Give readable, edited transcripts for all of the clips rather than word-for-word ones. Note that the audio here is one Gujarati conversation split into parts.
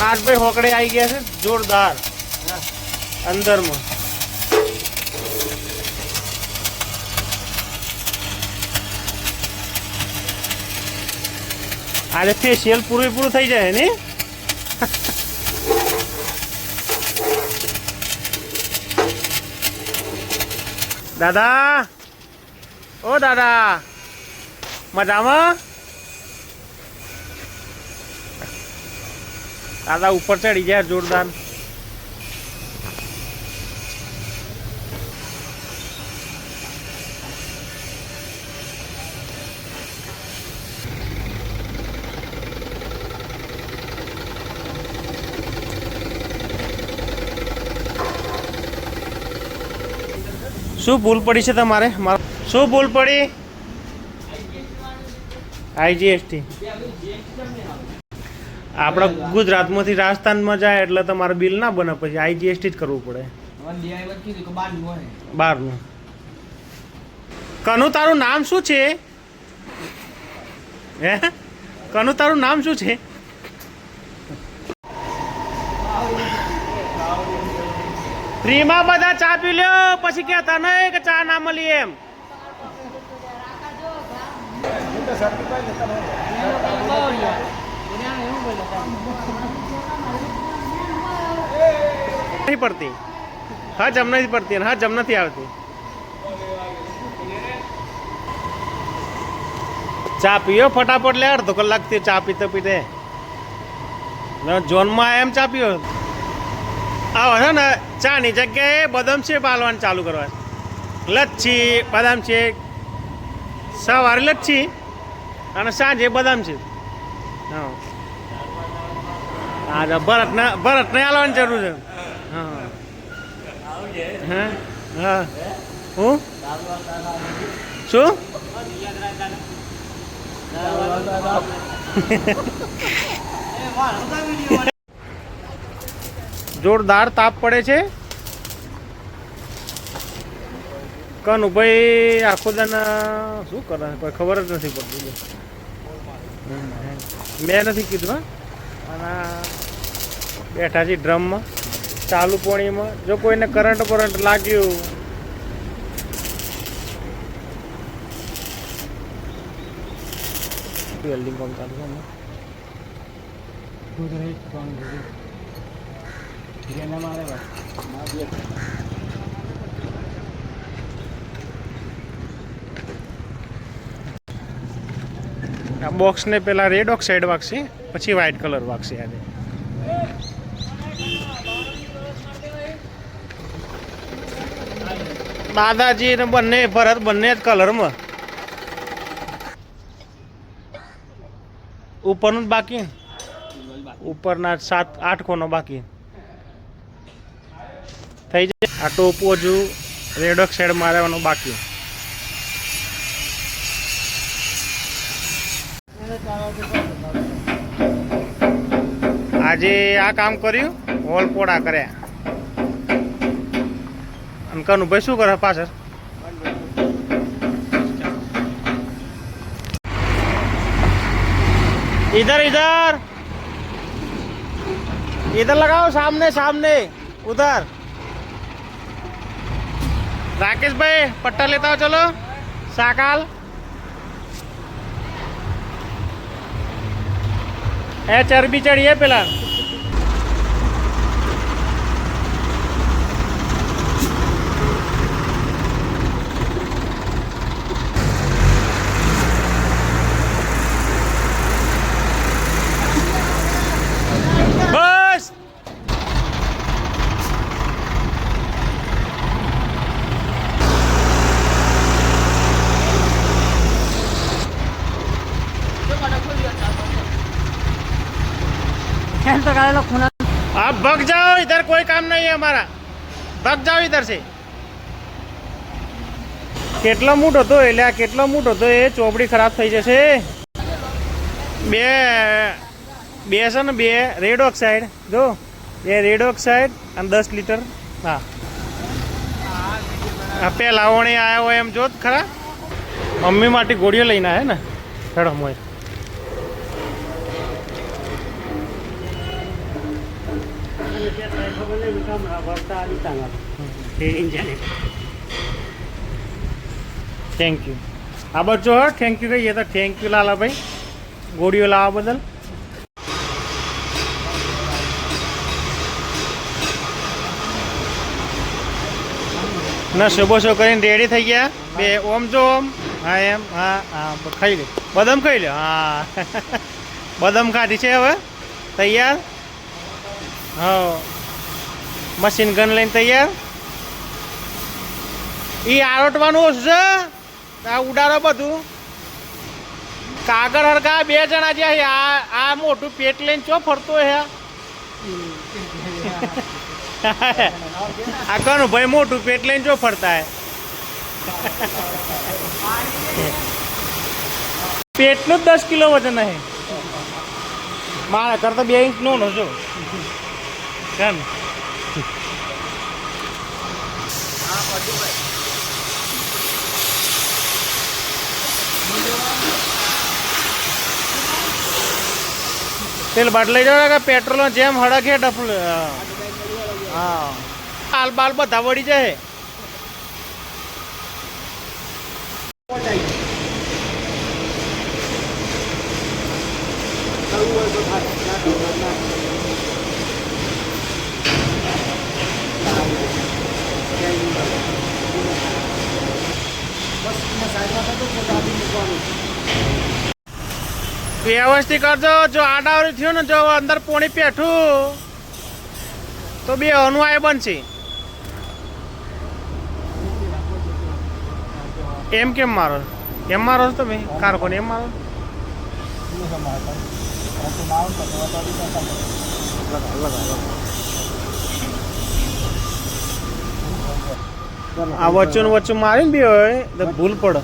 आज भाई होकड़े आई गया है जोरदार अंदर में आज फेशियल पूरे थी जाए ने दादा ओ दादा मजा में दादा ऊपर चढ़ी जाए जोरदार शू भूल पड़ी है तमारे शू भूल पड़ी आईजीएसटी આપણા ગુજરાતમાંથી રાજસ્થાનમાં જાય એટલે તમારે બિલ ના બને પછી આઈજીએસટી જ કરવું પડે બહારનું કનુ તારું નામ શું છે હે કનુ તારું નામ શું છે ફ્રીમાં બધા ચા પી લ્યો પછી કહેતા નહીં કે ચા ના મળી એમ नहीं पड़ती हाँ जम नहीं पड़ती हाँ जम नहीं आती चा पियो फटाफट ले अर्धो कलाक थी चा पीते पीते जोन में एम चा पियो आવો છે ને ચાની જગ્યાએ બદામ શેક હાલવાનું ચાલુ કરવા લચ્છી બદામ શેક સવારે લચ્છી અને સાંજે બદામ શેક હા હા ભરતને હાલવાની જરૂર છે હા હા હા હું શું જોરદાર તાપ પડે છે કનુ ભાઈ આખો દાન શું કરે કોઈ ખબર જ નથી પડતી મેં નથી કીધું અને બેઠા છે ડ્રમમાં ચાલુ પાણીમાં જો કોઈને કરંટ લાગ્યું વેલ્ડિંગ કામ ચાલુ છે બોક્સ ને પેલા રેડ ઓક્સાઇડ વાગશે પછી વ્હાઇટ કલર વાગશે આજે દાદાજી ને બંને ભરત બંને જ કલરમાં ઉપરનું જ બાકી ઉપરના 7-8 કોનો બાકી થઈ જાય આ ટોપ હજુ રેડ ઓક્સાઇડ મારવાનું બાકી આજે આ કામ કર્યું હોલ પોડા કર્યા અને કનુ ભાઈ શું કરે પાછળ इधर इधर इधर लगाओ सामने सामने उधर राकेश भाई पट्टा लेता हो चलो साकाल ए चर्बी चढ़िए पेला आप भग जाओ इधर कोई काम नहीं है हमारा भग जाओ इधर से કેટલો મૂટ હતો એટલે આ કેટલો મૂટ હતો એ ચોપડી ખરાબ થઈ જશે બે છે ને બે રેડ ઓક્સાઇડ જો એ રેડ ઓક્સાઇડ અને 10 લીટર હા પેલા ઓણે આવ્યો હોય એમ જોત ખરા મમ્મી માટે ગોળીઓ લઈને આવ્યા ને હેડો મોય થેન્ક યુ આ બચ્ચો થેન્ક યુ કહીએ તો થેન્ક યુ લાલાભાઈ ગોળીઓ લાવવા બદલ. ના શુભો શો કરીને રેડી થઈ ગયા બે. ઓમ જો ઓમ. હા એમ હા હા ખાઈ લે બદામ ખાઈ લે. હા બદામ ખાધી છે હવે તૈયાર. હા મશીન ગન લઈને તૈયાર. એ આરોટવાનું ઓછું છે આ ઉડાડો બધું. કાગળ હરકા બે જણા જે આ મોટું પેટ લઈને ચો ફરતો હે. આ કનું ભાઈ મોટું પેટ લઈને જો ફરતા હે. પેટનું જ 10 કિલો વજન હે. મારા કરતા 2 ઇંચ નો છો કેમ. તેલ બદલાઈ જવા કે પેટ્રોલ જેમ હડક હે ડફલ. હા હાલ બાલ બધા વળી જાય. વ્યવસ્થિત કરજો. જો આડાવડી થયું ને જો અંદર પોણી પેઠું તો બે અનુવાય બનશે. એમ કેમ મારો એમ મારો છો તમે કાર કોને એમ મારો. આ વચ્ચું વચ્ચું મારી ને બે હોય તો ભૂલ પડે.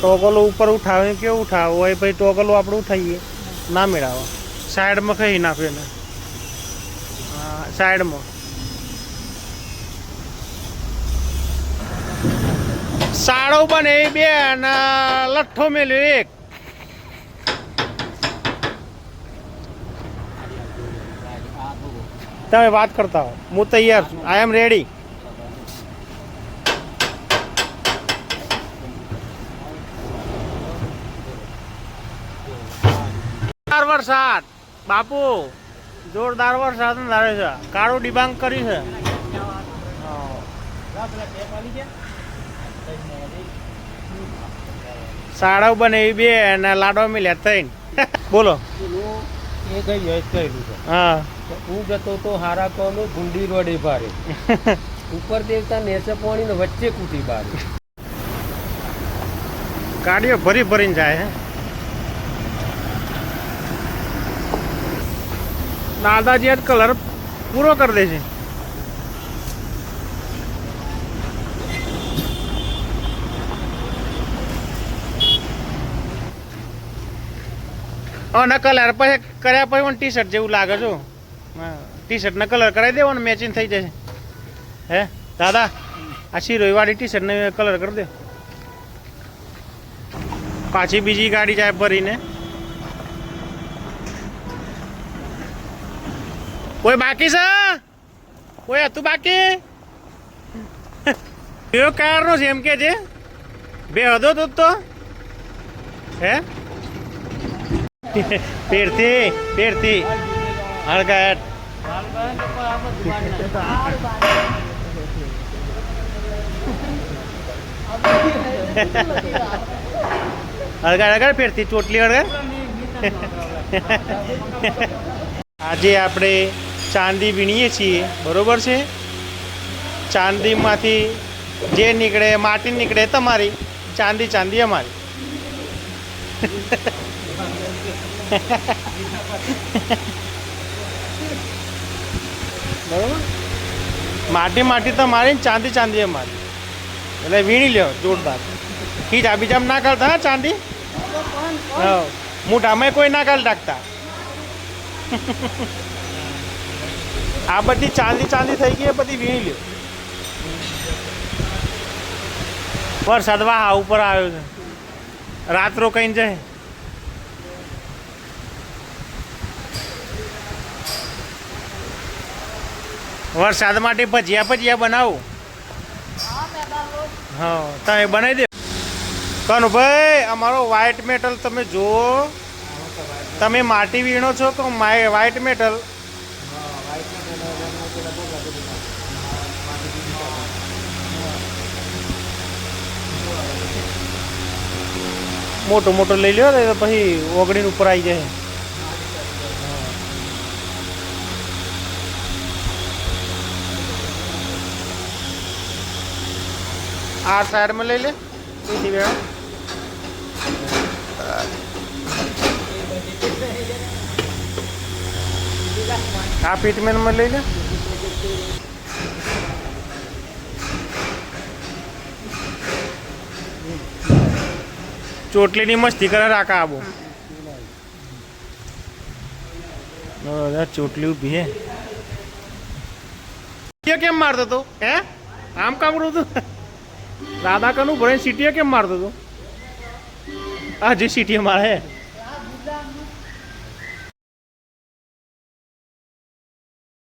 ટોગલો ઉપર ઉઠાવે કેવું ઉઠાવે હોય ભાઈ ટોગલો આપણે ઉઠાવીએ ના મેળાવો. સાઈડમાં કહી નાખ્યું એને. હા સાઈડમાં સાડો બને એ બે અને લઠ્ઠો મેલ્યો એક. તમે વાત કરતા હો હું તૈયાર છું. આઈ એમ રેડી. વરસાદ બાપુ જોરદાર વરસાદ ધારે છે. કાળું ડિબાંગ કરી છે. સાડા બને એ બે અને લાડવા મિલ્યા ત્રણ. બોલો હા હું જતો તો હારા કોનો ગુંડી રોડે ભારે ઉપર દેવતા નેસે પાણી ને વચ્ચે કૂટી બારે. ગાડીઓ ભરી ભરીને જાય. દાદાજી આજ કલર પૂરો કરી દે છે. ના કલર પછી કર્યા પછી પણ ટી શર્ટ જેવું લાગે છો. ટી શર્ટને કલર કરાવી દેવો ને મેચિંગ થઈ જશે. હે દાદા આ શિરોઈવાળી ટી શર્ટને કલર કરી દે. પાછી બીજી ગાડી જાય ભરીને. કોઈ બાકી છે કોઈ હતું બાકી. કયો કારનો છે એમ કે છે બે હદો તો હે પેરથી હળગાટ હળગાટ પેરથી ચોટલી હળગાટ. આજે આપણે ચાંદી વીણીએ છીએ બરોબર છે. ચાંદીમાંથી જે નીકળે માટી નીકળે તમારી, ચાંદી ચાંદી અમારી. બરોબર માટી માટી તમારી ચાંદી ચાંદી અમારી. એટલે વીણી લ્યો જોરદાર. ખીજા બીજામાં ના કાઢતા હા ચાંદી. હા મોઢામાં કોઈ ના કાઢ નાખતા. આ બધી ચાંદી ચાંદી થઈ ગઈ બધી વીણી લ્યો. વરસાદ વાહ ઉપર આવ્યો છે. રાત રોકાઈને જાય. વરસાદ માટે ભજીયા ભજીયા બનાવું. હા તમે બનાવી દે. કનુભાઈ અમારો વ્હાઇટ મેટલ તમે જુઓ. તમે માટી વીણો છો કે વ્હાઇટ મેટલ? મોટો મોટો લઈ લ્યો તો પછી ઓગળીને ઉપર આવી જાય. આ સાઈડમાં લઈ લે. એથી વેળા આ ફિટમેનમાં લઈ લે. ચોટલીની મસ્તી કરે રાખા આબો. ચોટલી ઊભી હે. કેમ મારતો હતો હે? આમ કામ કરું હતું. દાદા કનું ભરે સીટીએ કેમ મારતો હતો? હા જે સીટીએ મારે